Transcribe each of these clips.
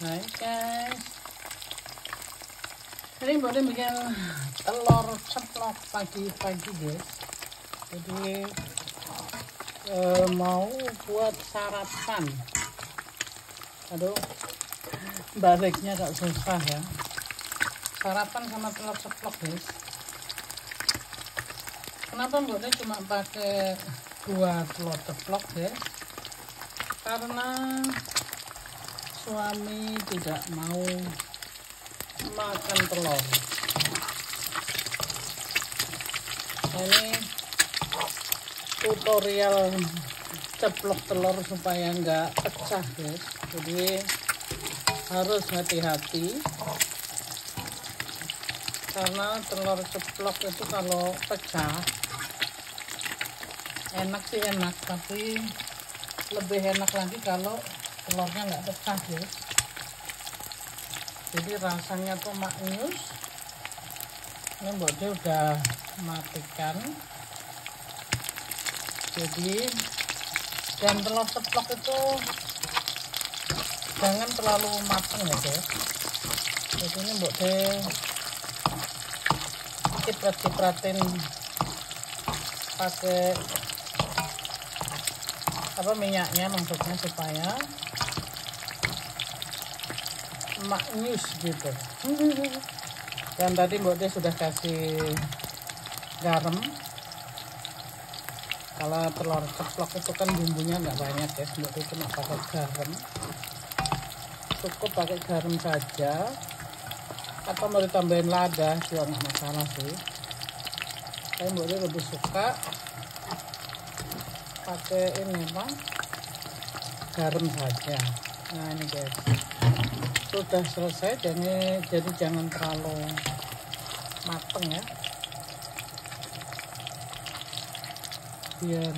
Hai guys, ini boleh bikin telur ceplok pagi-pagi guys. Jadi mau buat sarapan. Aduh, baliknya gak susah ya. Sarapan sama telur ceplok guys. Kenapa boleh cuma pakai 2 telur ceplok guys? Karena suami tidak mau makan telur. Ini tutorial ceplok telur supaya nggak pecah guys. Jadi harus hati-hati karena telur ceplok itu kalau pecah enak sih enak, tapi lebih enak lagi kalau telurnya nggak pecah guys. Jadi rasanya tuh maknyus. Ini Bode udah matikan. Jadi dan telur ceplok itu jangan terlalu matang ya guys. Jadi ini Bode ciprat-cipratin pakai minyaknya, maksudnya supaya maknyus gitu. Dan tadi Bode sudah kasih garam. Kalau telur ceplok itu kan bumbunya nggak banyak ya, Bode cuma pakai garam. Cukup pakai garam saja, atau mau ditambahin lada juga nggak masalah sih. Tapi Bode lebih suka pakai ini garam saja. Nah ini guys, sudah selesai. Jadi jangan terlalu mateng ya, biar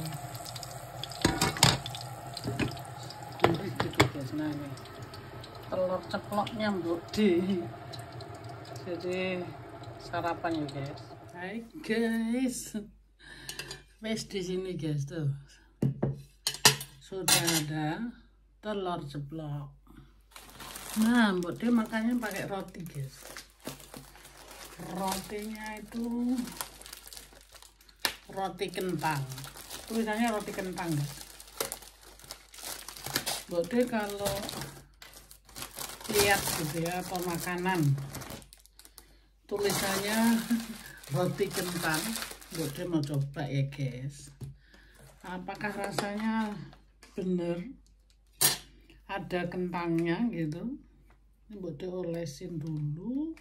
gurih gitu guys. Nah ini telur ceploknya Bode jadi sarapan ya guys. Hai guys, wes di sini guys tuh sudah ada telur ceplok. Nah Bode makannya pakai roti guys. Rotinya itu roti kentang, tulisannya roti kentang guys. Bode kalau lihat gitu ya, atau makanan tulisannya roti kentang, Bode mau coba ya guys, apakah rasanya bener ada kentangnya gitu. Ini Bode olesin dulu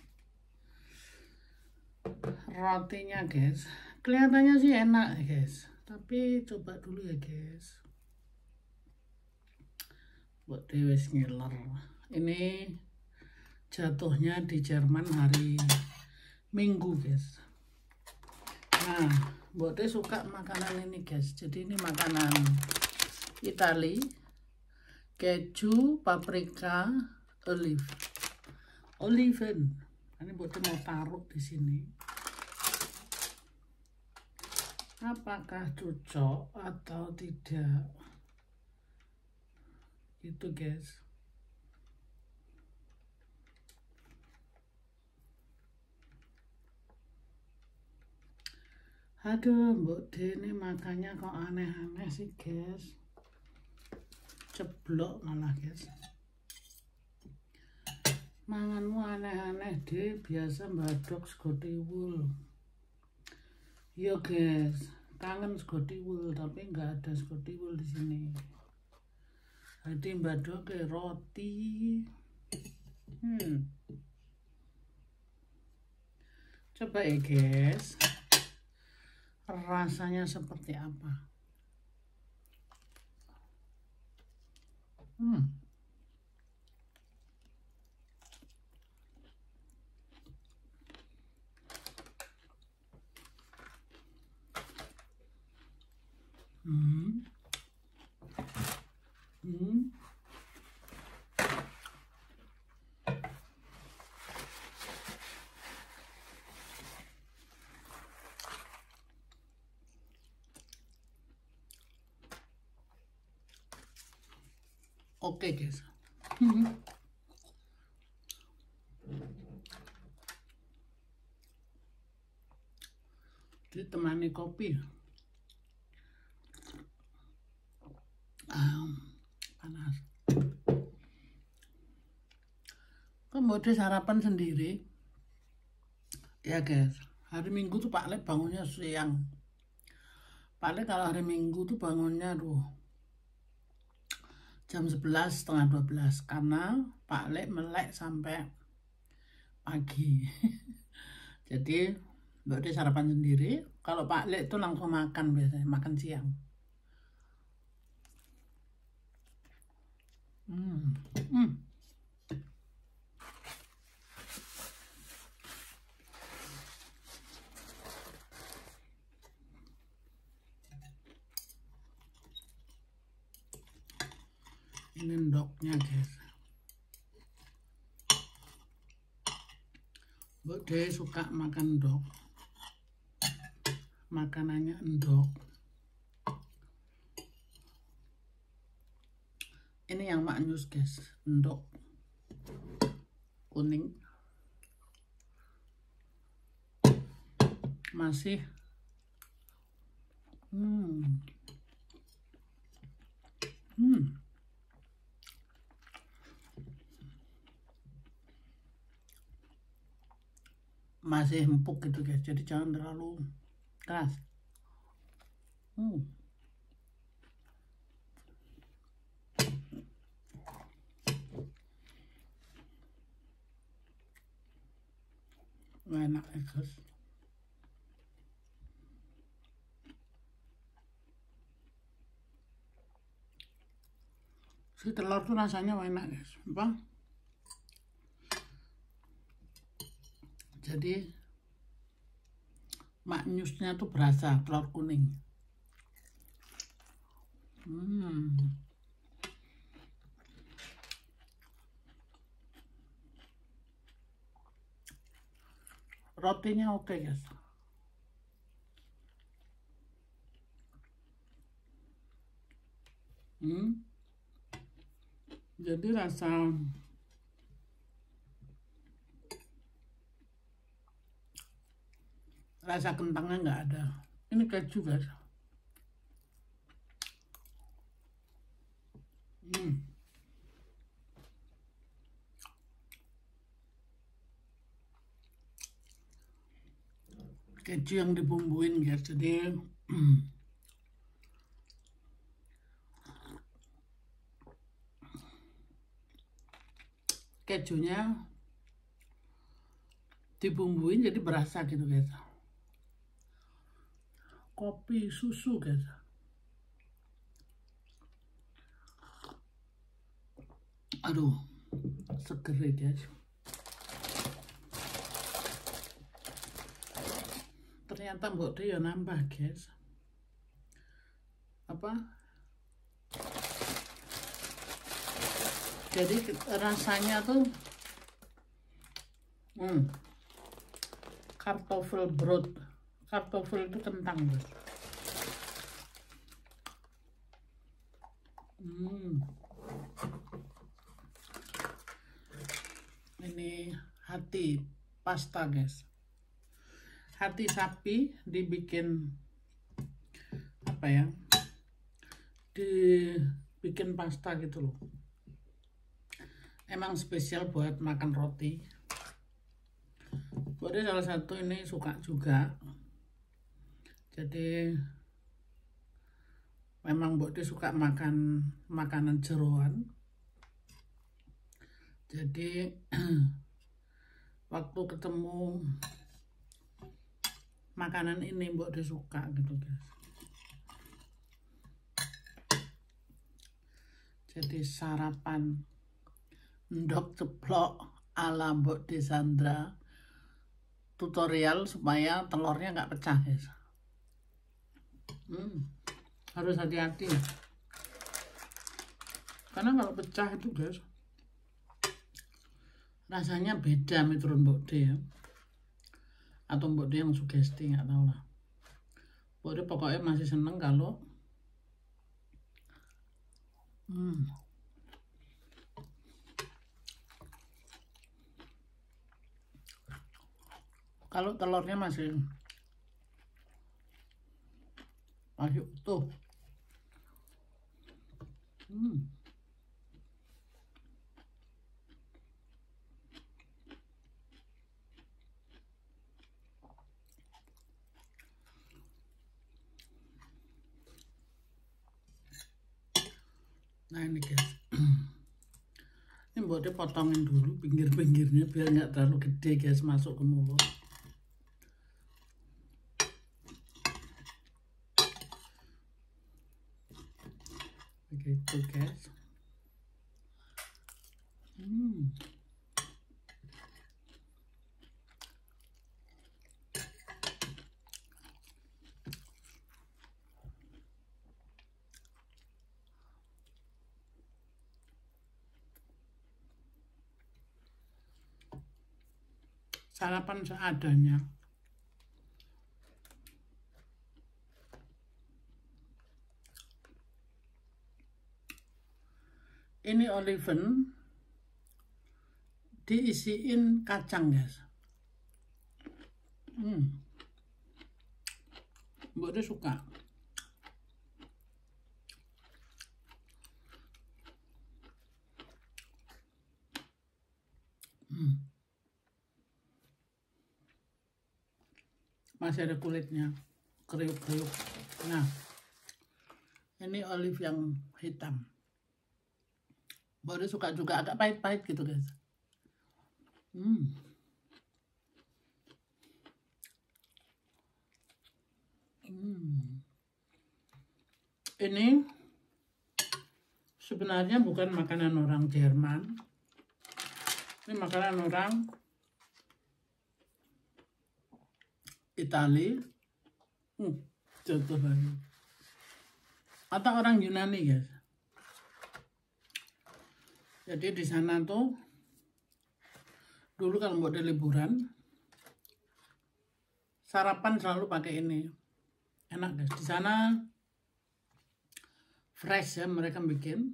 rotinya guys. Kelihatannya sih enak guys, tapi coba dulu ya guys. Bode wis ngiler. Ini jatuhnya di Jerman hari Minggu guys. Nah Bode suka makanan ini guys. Jadi ini makanan Itali, keju, paprika, oliven. Ini Bode mau taruh di sini. Apakah cocok atau tidak? Itu guys. Aduh, Bode ini makannya kok aneh-aneh sih guys. Ceblok malah guys. Manganmu aneh-aneh deh, biasa mbadok sego tiwul. Yo guys, kangen sego tiwul tapi nggak ada sego tiwul di sini. Jadi mbadok ke roti. Coba ya guys, rasanya seperti apa? Oke guys. ditemani kopi. Panas. Kemudian sarapan sendiri. Ya guys, hari Minggu tuh Pak Le bangunnya siang. Pak Le kalau hari Minggu tuh bangunnya jam 11, setengah 12. Karena Pak Le melek sampai pagi. Jadi Mbak De sarapan sendiri. Kalau Pak Le itu langsung makan biasanya, makan siang. Ini endoknya guys. Mbak De suka makan endok. Makanannya endok. Ini yang maknyus guys, endok kuning. Masih masih empuk gitu guys, jadi jangan terlalu keras. Enak ya guys. Si telur tuh rasanya enak guys, apa? Jadi maknyusnya tuh berasa telur kuning. Rotinya oke guys. Jadi rasa kentangnya nggak ada. Ini keju guys. Keju yang dibumbuin guys. Jadi kejunya dibumbuin jadi berasa gitu guys. Kopi susu guys. Aduh, seger guys. Ternyata Mbok De ya nambah guys. Apa? Jadi rasanya tuh kartoffel broth. Kartoffel itu kentang guys. Ini hati pasta guys. Hati sapi dibikin apa ya? Dibikin pasta gitu loh. Emang spesial buat makan roti. Mbok De salah satu ini suka juga. Jadi memang Mbok De suka makan makanan jeroan. Jadi waktu ketemu makanan ini Mbok De suka gitu guys. Jadi sarapan endok ceplok ala Mbok De Sandra. Tutorial supaya telurnya nggak pecah guys. Harus hati-hati karena kalau pecah itu guys rasanya beda menurut Mbok De ya, atau Mbok De yang sugesti, nggak tahu lah. Mbok De pokoknya masih seneng kalau kalau telurnya masih Ayo tuh. Nah ini guys. Ini buatnya potongin dulu pinggir-pinggirnya biar nggak terlalu gede guys masuk ke mulut. Begitu guys. Sarapan seadanya. Ini oliven diisiin kacang guys. Mbak dia suka. Masih ada kulitnya, kriuk-kriuk. Nah, ini olive yang hitam. Baru suka juga agak pahit-pahit gitu guys. Ini sebenarnya bukan makanan orang Jerman. Ini makanan orang Itali, jatuh lagi. Atau orang Yunani guys. Jadi di sana tuh dulu kalau mau ada liburan sarapan selalu pakai ini. Enak guys. Di sana fresh ya mereka bikin.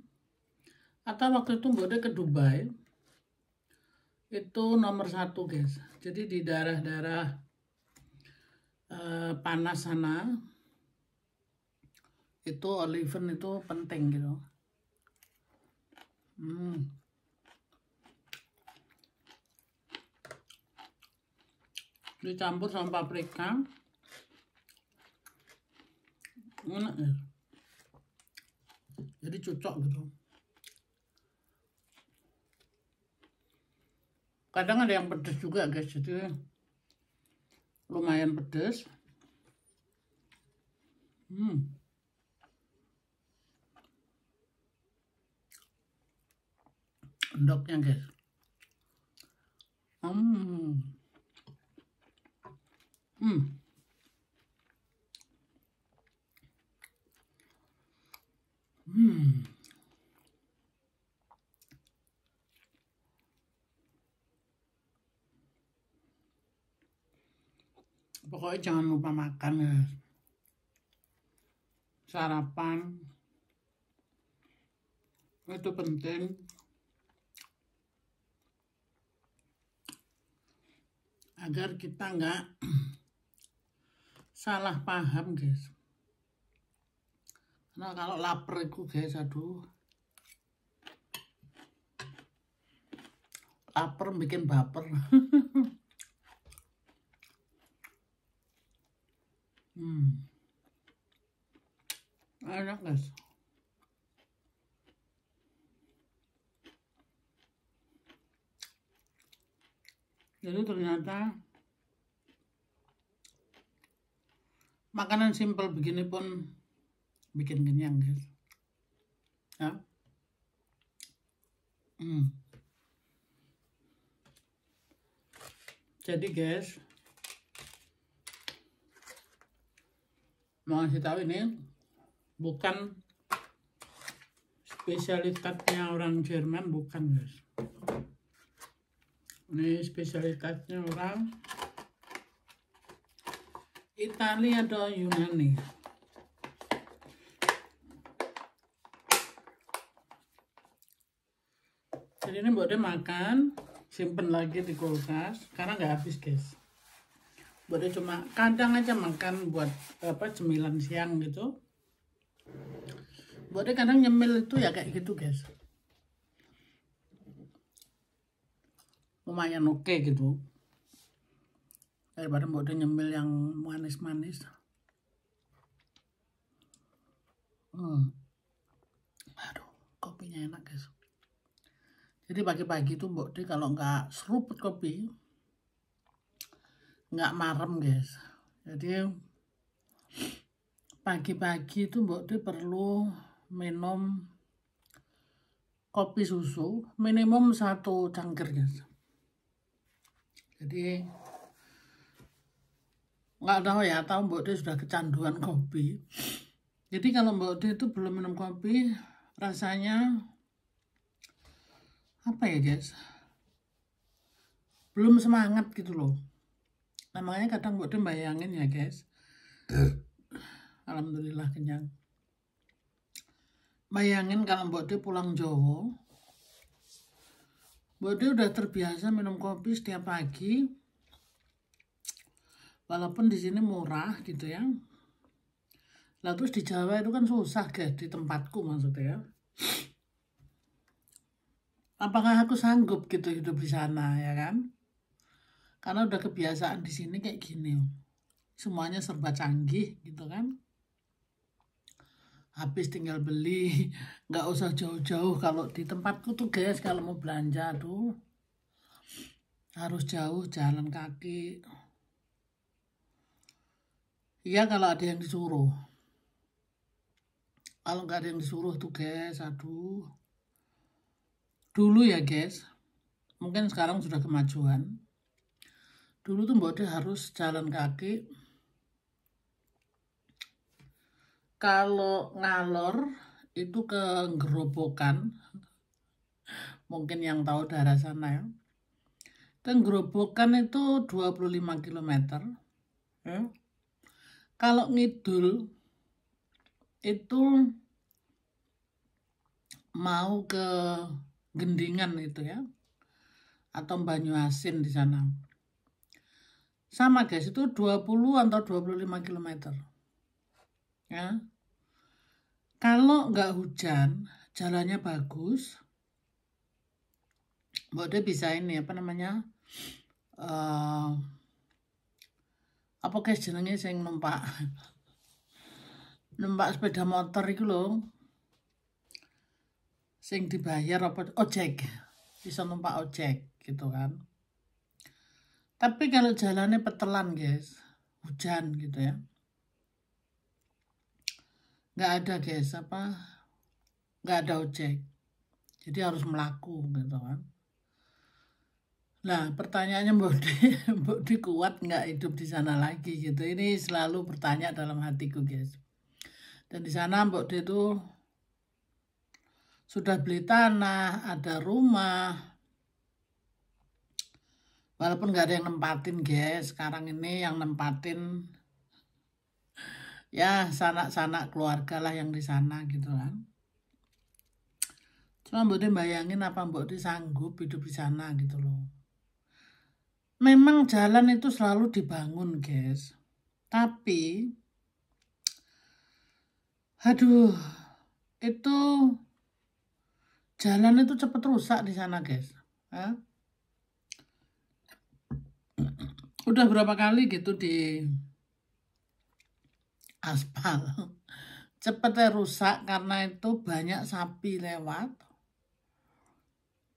Atau waktu itu mau ke Dubai itu nomor 1 guys. Jadi di daerah-daerah panas sana itu oliven itu penting gitu. Dicampur sama paprika, enak ya. Jadi cocok gitu. Kadang ada yang pedas juga guys, jadi lumayan pedas. Endoknya guys. Pokoknya jangan lupa makan ya. Sarapan itu penting. Agar kita nggak salah paham guys. Karena kalau lapar itu guys, aduh, lapar bikin baper. Enak guys. Jadi ternyata makanan simpel begini pun bikin kenyang guys. Ya. Jadi guys, mau ngasih tahu ini bukan spesialitasnya orang Jerman, bukan guys. Ini spesialitasnya orang Italia atau Yunani. Jadi ini buat dia makan, simpen lagi di kulkas karena nggak habis guys. Buatnya cuma kadang aja makan buat apa cemilan siang gitu. Buatnya kadang nyemil itu ya kayak gitu guys. Lumayan oke gitu. Daripada buatnya nyemil yang manis-manis. Aduh, kopinya enak guys. Jadi pagi-pagi tuh Mbok De kalau nggak seruput kopi nggak marem guys. Jadi pagi-pagi itu Mbok De perlu minum kopi susu minimum 1 cangkir guys. Jadi nggak tahu ya, tahu Mbok De sudah kecanduan kopi. Jadi kalau Mbok De itu belum minum kopi rasanya apa ya guys, belum semangat gitu loh. Nah, makanya kadang Mbok De bayangin ya guys, alhamdulillah kenyang. Bayangin kalau Mbok De pulang Jawa, Mbok De udah terbiasa minum kopi setiap pagi, walaupun di sini murah gitu ya. Lah terus di Jawa itu kan susah guys, di tempatku maksudnya ya. Apakah aku sanggup gitu hidup di sana ya kan? Karena udah kebiasaan di sini kayak gini, semuanya serba canggih gitu kan. Habis tinggal beli, nggak usah jauh-jauh. Kalau di tempatku tuh guys, kalau mau belanja tuh harus jauh jalan kaki. Iya kalau ada yang disuruh. Kalau nggak ada yang disuruh tuh guys, aduh. Dulu ya guys, mungkin sekarang sudah kemajuan. Dulu tuh Mbok De harus jalan kaki. Kalau ngalor itu ke Gerobokan, mungkin yang tahu daerah sana ya. Ke Gerobokan itu 25 km. Ya. Kalau ngidul itu mau ke Gendingan itu ya, atau Banyuasin di sana. Sama guys, itu 20 atau 25 km. Ya. Kalau nggak hujan, jalannya bagus, Mbok De bisa ini apa namanya? Apa guys jenenge sing numpak sepeda motor itu loh. Sing dibayar apa ojek. Bisa numpak ojek gitu kan. Tapi kalau jalannya petelan guys, hujan gitu ya, nggak ada guys nggak ada ojek, jadi harus melaku gitu kan. Nah pertanyaannya Mbok De kuat nggak hidup di sana lagi gitu, ini selalu bertanya dalam hatiku guys. Dan di sana Mbok De itu sudah beli tanah, ada rumah, walaupun nggak ada yang nempatin guys. Sekarang ini yang nempatin ya sanak-sanak keluarga lah yang di sana gitu kan. Cuma Mbok De bayangin apa Mbok De sanggup hidup di sana gitu loh. Memang jalan itu selalu dibangun guys, tapi aduh itu jalan itu cepet rusak di sana guys. Udah berapa kali gitu di aspal cepetnya rusak karena itu banyak sapi lewat,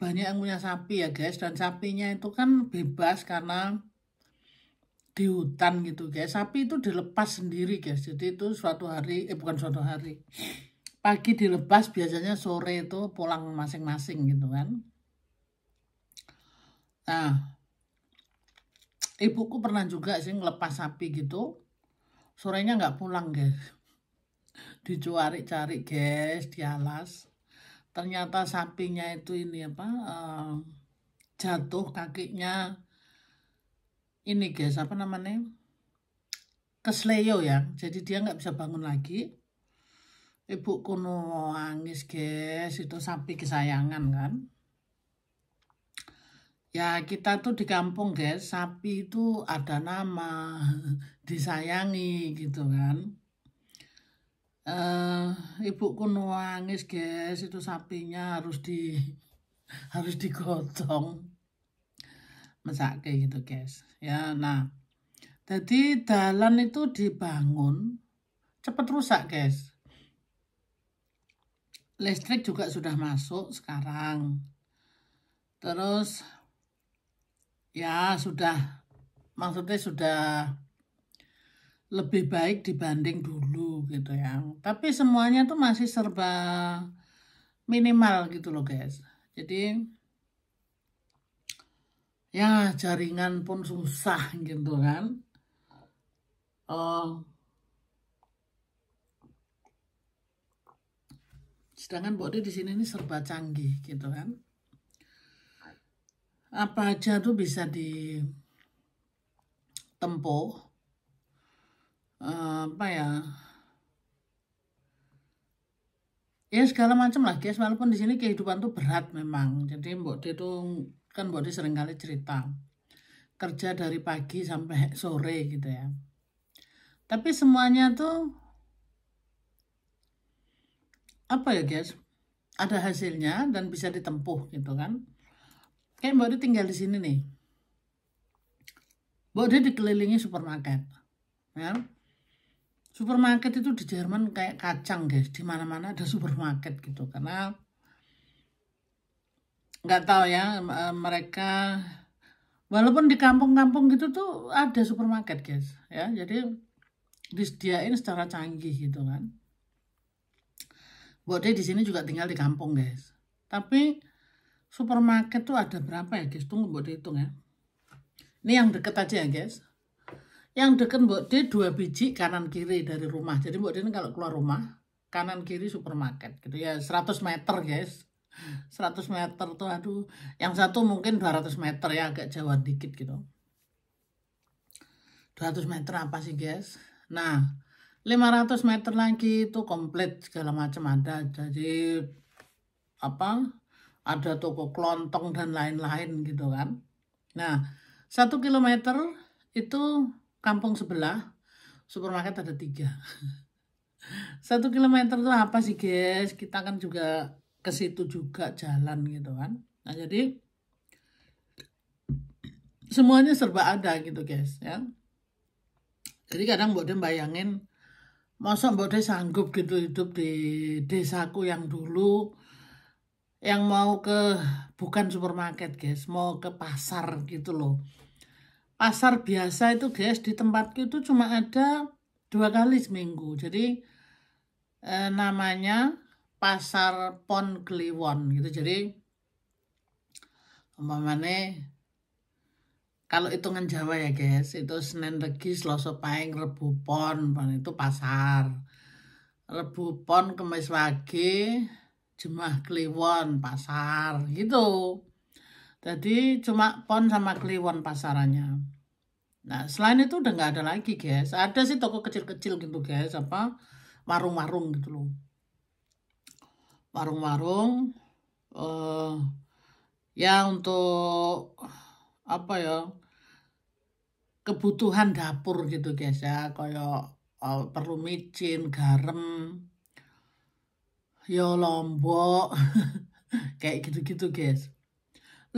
banyak yang punya sapi ya guys. Dan sapinya itu kan bebas karena di hutan gitu guys. Sapi itu dilepas sendiri guys, jadi itu suatu hari bukan suatu hari, pagi dilepas, biasanya sore itu pulang masing-masing gitu kan. Nah ibuku pernah juga sih ngelepas sapi gitu, sorenya nggak pulang guys, dicari-cari guys di alas. Ternyata sapinya itu ini apa jatuh kakinya ini guys, apa namanya, kesleo ya, jadi dia nggak bisa bangun lagi. Ibuku nangis guys, itu sapi kesayangan kan. Ya kita tuh di kampung guys, sapi itu ada nama, disayangi gitu kan. Ibuku nangis guys, itu sapinya harus digotong, mesake gitu guys. Ya, nah, jadi dalan itu dibangun cepet rusak guys. Listrik juga sudah masuk sekarang. Terus ya maksudnya sudah lebih baik dibanding dulu gitu ya. Tapi semuanya tuh masih serba minimal gitu loh guys. Jadi ya jaringan pun susah gitu kan. Sedangkan body di sini ini serba canggih gitu kan. Apa aja tuh bisa ditempuh. Apa ya? Ya segala macam lah guys, walaupun di sini kehidupan tuh berat memang. Jadi Mbok D itu kan Mbok D sering kali cerita kerja dari pagi sampai sore gitu ya. Tapi semuanya tuh apa ya guys? Ada hasilnya dan bisa ditempuh gitu kan. Kayak Mbok D tinggal di sini nih. Mbok D dikelilingi supermarket. Ya. Supermarket itu di Jerman kayak kacang guys, di mana-mana ada supermarket gitu karena nggak tahu ya mereka walaupun di kampung-kampung gitu tuh ada supermarket guys ya, jadi disediain secara canggih gitu kan. Bode di sini juga tinggal di kampung guys, tapi supermarket tuh ada berapa ya guys? Tunggu Bode hitung ya. Ini yang deket aja ya guys. Yang deket Bode 2 biji kanan kiri dari rumah. Jadi Bode ini kalau keluar rumah kanan kiri supermarket gitu ya, 100 meter guys. 100 meter tuh aduh, yang satu mungkin 200 meter ya, agak jauhan dikit gitu. 200 meter apa sih guys? Nah 500 meter lagi itu komplit segala macam ada. Jadi apa, ada toko kelontong dan lain-lain gitu kan. Nah 1 kilometer itu kampung sebelah supermarket ada 3. 1 kilometer itu apa sih guys? Kita kan juga ke situ juga jalan gitu kan. Nah jadi semuanya serba ada gitu guys ya. Jadi kadang Mbok De bayangin, masa Mbok De sanggup gitu hidup di desaku yang dulu, yang mau ke bukan supermarket guys, mau ke pasar gitu loh. Pasar biasa itu guys di tempatku itu cuma ada 2 kali seminggu. Jadi namanya Pasar Pon Kliwon gitu. Jadi umpamanya kalau hitungan Jawa ya guys, itu Senin Legi, Selasa Pahing, Rebu Pon, itu pasar. Rebu Pon, Kemis Wage, Jumat Kliwon, pasar gitu. Jadi cuma Pon sama Kliwon pasarannya. Nah selain itu udah nggak ada lagi guys. Ada sih toko kecil-kecil gitu guys, apa warung-warung gitu loh. Warung-warung ya untuk apa ya, kebutuhan dapur gitu guys ya, kayak perlu micin, garam, ya lombok, kayak gitu-gitu guys.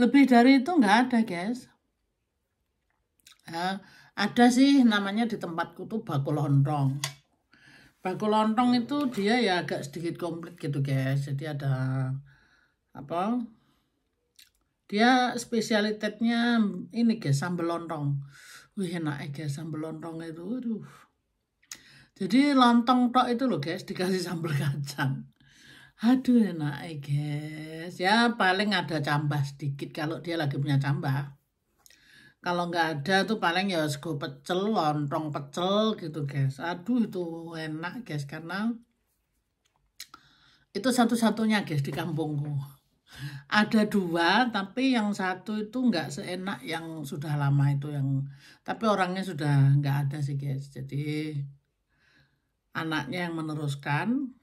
Lebih dari itu nggak ada guys. Ya, ada sih namanya di tempatku tuh baku lontong. Baku lontong itu dia ya agak sedikit komplit gitu guys. Jadi ada apa? Dia spesialitasnya ini guys, sambal lontong. Wih enak guys sambal lontong itu. Aduh. Jadi lontong tok itu loh guys dikasih sambal kacang. Aduh enak guys. Ya paling ada cambah sedikit kalau dia lagi punya cambah. Kalau nggak ada tuh paling ya sego pecel, lontong pecel gitu guys. Aduh itu enak guys karena itu satu-satunya guys di kampungku. Ada 2 tapi yang satu itu nggak seenak yang sudah lama itu, yang tapi orangnya sudah nggak ada sih guys. Jadi anaknya yang meneruskan,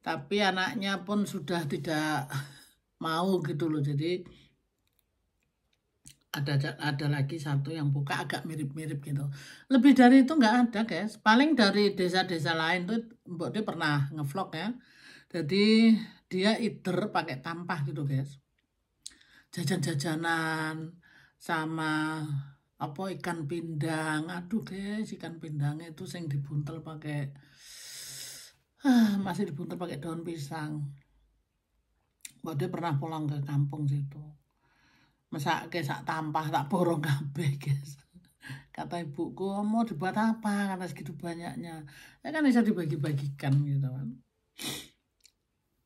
tapi anaknya pun sudah tidak mau gitu loh. Jadi ada lagi satu yang buka agak mirip-mirip gitu. Lebih dari itu nggak ada guys. Paling dari desa-desa lain tuh Mbok De pernah ngevlog ya. Jadi dia either pakai tampah gitu guys. Jajan-jajanan sama apa ikan pindang. Aduh guys, ikan pindangnya itu sing dibuntel pakai masih dibuntel pakai daun pisang. Mbok De pernah pulang ke kampung situ. Masak sak tampah tak borong kabeh guys. Kata ibuku, mau dibuat apa karena segitu banyaknya. Ya kan bisa dibagi-bagikan gitu kan.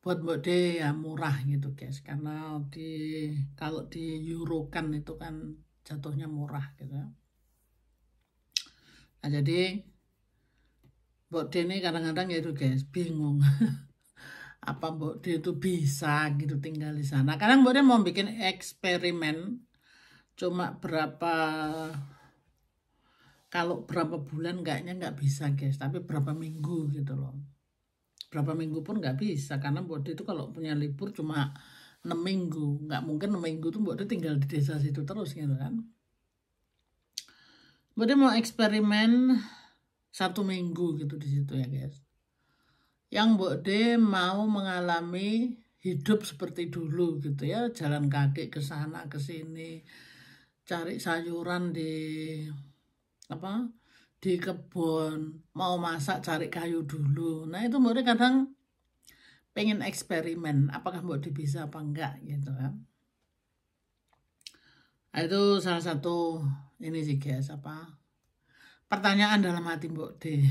Buat Mbok De ya murah gitu guys. Karena kalau di Eurokan itu kan jatuhnya murah gitu. Nah jadi Mbok De ini kadang-kadang ya itu guys bingung. Apa Mbok De itu bisa gitu tinggal di sana. Kadang Mbok De mau bikin eksperimen cuma kalau berapa bulan kayaknya nggak bisa guys, tapi berapa minggu gitu loh. Berapa minggu pun nggak bisa karena Mbok De itu kalau punya libur cuma 6 minggu, nggak mungkin 6 minggu tuh Mbok De tinggal di desa situ terus gitu kan. Mbok De mau eksperimen 1 minggu gitu di situ ya guys. Yang Mbok De mau mengalami hidup seperti dulu gitu ya, jalan kaki ke sana ke sini, cari sayuran di kebun, mau masak cari kayu dulu. Nah itu Mbok De kadang pengen eksperimen, apakah Mbok De bisa apa enggak gitu kan. Nah, itu salah satu ini sih guys, pertanyaan dalam hati Mbok De.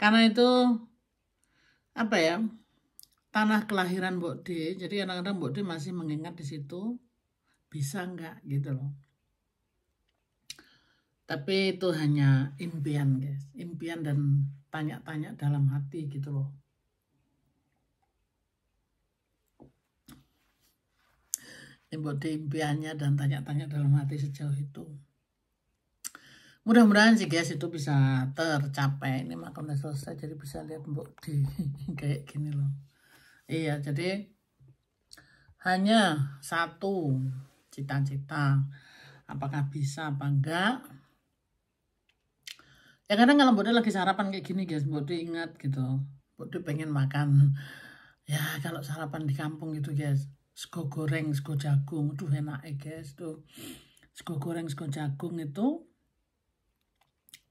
Karena itu apa ya, tanah kelahiran Mbok De, jadi kadang-kadang Mbok De masih mengingat di situ bisa enggak gitu loh. Tapi itu hanya impian guys, impian dan tanya-tanya dalam hati gitu loh. Mbok De impiannya dan tanya-tanya dalam hati sejauh itu. Mudah-mudahan sih guys itu bisa tercapai. Ini makan udah selesai jadi bisa lihat Mbok De kayak gini loh. Iya, jadi hanya satu cita-cita. Apakah bisa apa enggak? Ya kadang kalau Mbok De lagi sarapan kayak gini guys, Mbok De ingat gitu. Mbok De pengen makan. Ya kalau sarapan di kampung gitu guys. Sego goreng, sego jagung. Aduh enak guys tuh. Sego goreng, sego jagung itu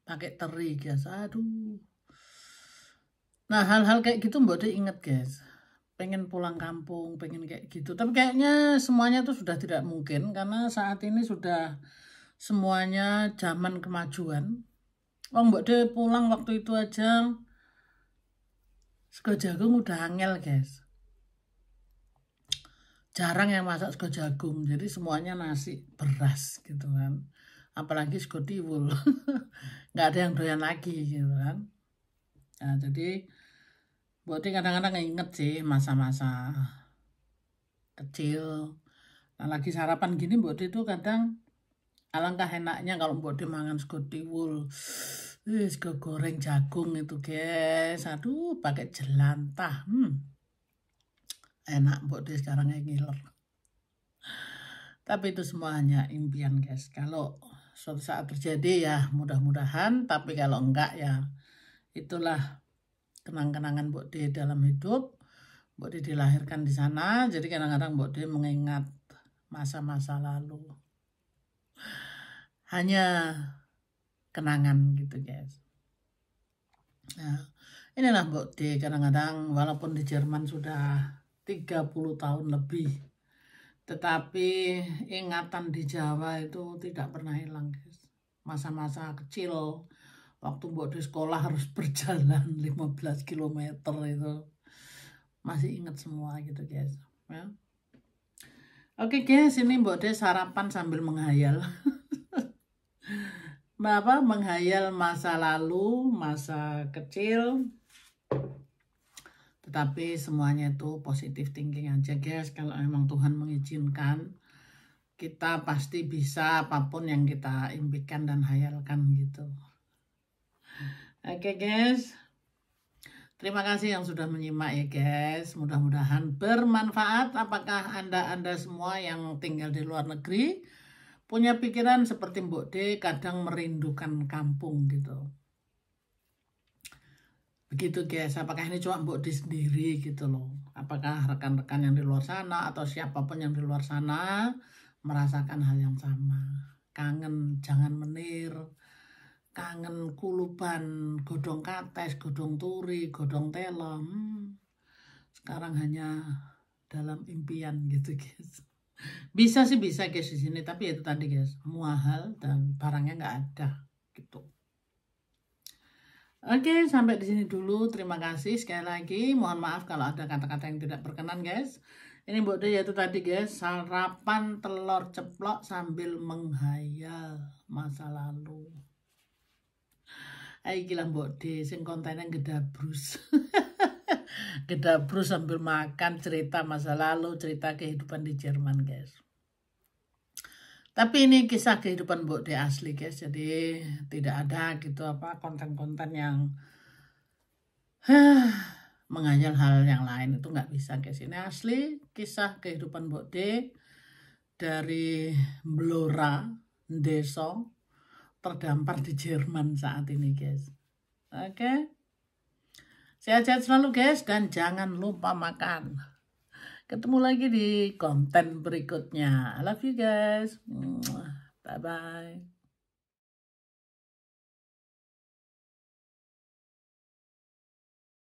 pakai teri guys. Aduh. Nah hal-hal kayak gitu Mbok De inget guys. Pengen pulang kampung, pengen kayak gitu. Tapi kayaknya semuanya tuh sudah tidak mungkin. Karena saat ini sudah semuanya zaman kemajuan. Mbok De pulang waktu itu aja sego jagung udah angel guys. Jarang yang masak sego jagung, jadi semuanya nasi beras gitu kan. Apalagi sego tiwul, nggak ada yang doyan lagi gitu kan. Nah, jadi Mbok De kadang-kadang inget sih masa-masa kecil. Nah, lagi sarapan gini Mbok De itu kadang alangkah enaknya kalau Mbok De mangan sego tiwul. Sego goreng jagung itu guys. Aduh, pakai jelantah. Enak Mbok De sekarang yang ngiler. Tapi itu semua hanya impian guys. Kalau suatu saat terjadi ya mudah-mudahan. Tapi kalau enggak ya itulah kenang-kenangan Mbok De dalam hidup. Mbok De dilahirkan di sana. Jadi kadang-kadang Mbok De mengingat masa-masa lalu. Hanya kenangan gitu guys. Nah, inilah Mbok De kadang-kadang walaupun di Jerman sudah 30 tahun lebih. Tetapi ingatan di Jawa itu tidak pernah hilang guys. Masa-masa kecil waktu Mbok De sekolah harus berjalan 15 km itu masih ingat semua gitu guys ya. Oke guys, ini Mbok De sarapan sambil menghayal. Menghayal masa lalu, masa kecil. Tetapi semuanya itu positive thinking aja guys. Kalau memang Tuhan mengizinkan, kita pasti bisa apapun yang kita impikan dan hayalkan gitu. Oke guys. Terima kasih yang sudah menyimak ya guys. Mudah-mudahan bermanfaat. Apakah Anda semua yang tinggal di luar negeri punya pikiran seperti Mbok D, kadang merindukan kampung gitu. Begitu guys, apakah ini cuma Mbok D sendiri gitu loh. Apakah rekan-rekan yang di luar sana atau siapapun yang di luar sana merasakan hal yang sama. Kangen jangan menir, kangen kuluban, godong kates, godong turi, godong telom. Sekarang hanya dalam impian gitu guys. Bisa sih bisa guys di sini, tapi itu tadi guys, mahal dan barangnya nggak ada gitu. Oke, sampai di sini dulu. Terima kasih sekali lagi. Mohon maaf kalau ada kata-kata yang tidak berkenan, guys. Ini Mbok D yaitu tadi, guys, sarapan telur ceplok sambil menghayal masa lalu. Ayo gila Mbok D, sing kontennya gedabrus. Gedabrus sambil makan, cerita masa lalu, cerita kehidupan di Jerman, guys. Tapi ini kisah kehidupan Mbok D asli guys, jadi tidak ada gitu apa konten-konten yang menghayal hal yang lain, itu nggak bisa guys. Ini asli kisah kehidupan Mbok D dari Blora, Deso, terdampar di Jerman saat ini guys. Oke. Sehat-sehat selalu guys dan jangan lupa makan. Ketemu lagi di konten berikutnya. I love you guys. Bye-bye.